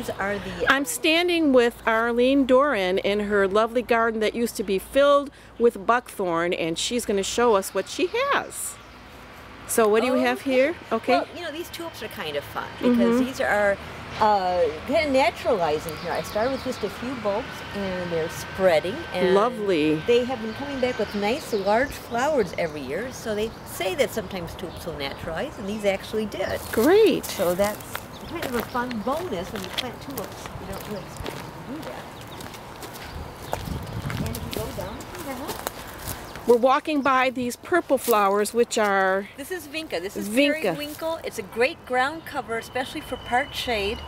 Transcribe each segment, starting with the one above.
these are the... I'm standing with Arlene Doran in her lovely garden that used to be filled with buckthorn, and she's going to show us what she has. So what do you have here? Okay. Well, you know, these tulips are kind of fun because these are kind of naturalizing here. I started with just a few bulbs and they're spreading. And lovely. They have been coming back with nice large flowers every year. So they say that sometimes tulips will naturalize, and these actually did. Great. So that's kind of a fun bonus when you plant tulips. You don't really expect to do that. And if you go down to that, we're walking by these purple flowers, which are... This is Vinca. This is Vinca. periwinkle. It's a great ground cover, especially for part shade.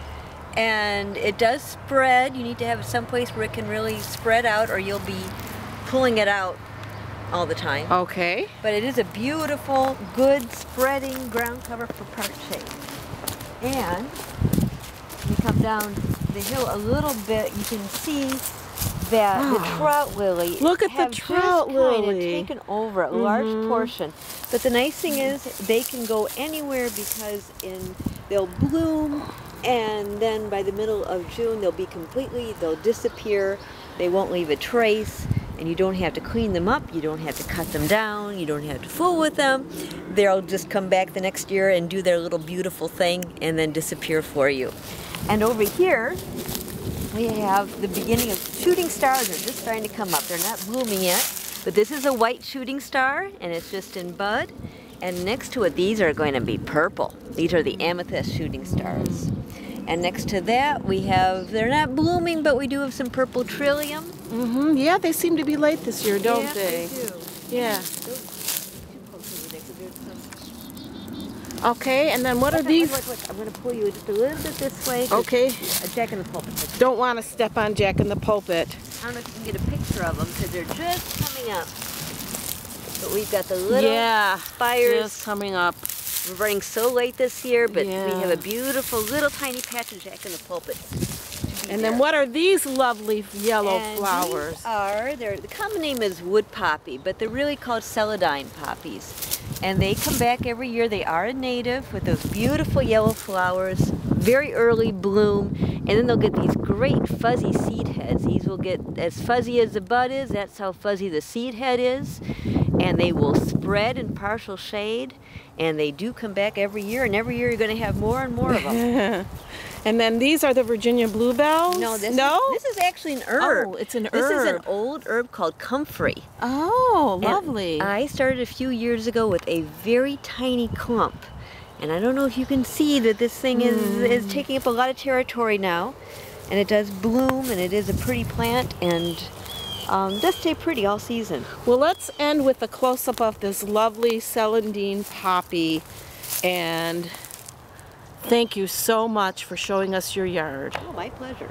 And it does spread. You need to have it someplace where it can really spread out, or you'll be pulling it out all the time. Okay. But it is a beautiful, good spreading ground cover for part shade. And you come down the hill a little bit, you can see that the trout lily look at the trout lily kind of taken over a large portion. But the nice thing is they can go anywhere because they'll bloom, and then by the middle of June they'll disappear. They won't leave a trace, and you don't have to clean them up, you don't have to cut them down, you don't have to fool with them. They'll just come back the next year and do their little beautiful thing and then disappear for you. And over here we have the beginning of shooting stars. They're just starting to come up. They're not blooming yet, but this is a white shooting star, and it's just in bud. And next to it, these are going to be purple. These are the amethyst shooting stars. And next to that, we have, they're not blooming, but we do have some purple trillium. Yeah, they seem to be late this year, don't they? They do. Yeah. Okay, and then what are these? Look, I'm going to pull you just a little bit this way. Okay. Jack in the Pulpit. Don't want to step on Jack in the Pulpit. I don't know if you can get a picture of them because they're just coming up. But we've got the little spires just coming up. We're running so late this year, but we have a beautiful little tiny patch of Jack in the Pulpit. And then what are these lovely yellow flowers? These are, the common name is wood poppy, but they're really called celandine poppies. And they come back every year. They are a native with those beautiful yellow flowers, very early bloom, and then they'll get these great fuzzy seed heads. These will get as fuzzy as the bud is, that's how fuzzy the seed head is. And they will spread in partial shade, and they do come back every year, and every year you're going to have more and more of them. And then these are the Virginia bluebells? No, this is actually an herb. Oh, it's an herb. This is an old herb called comfrey. Oh, lovely. And I started a few years ago with a very tiny clump. And I don't know if you can see that this thing is taking up a lot of territory now. And it does bloom, and it is a pretty plant, and does stay pretty all season. Well, let's end with a close-up of this lovely celandine poppy. And thank you so much for showing us your yard. Oh, my pleasure.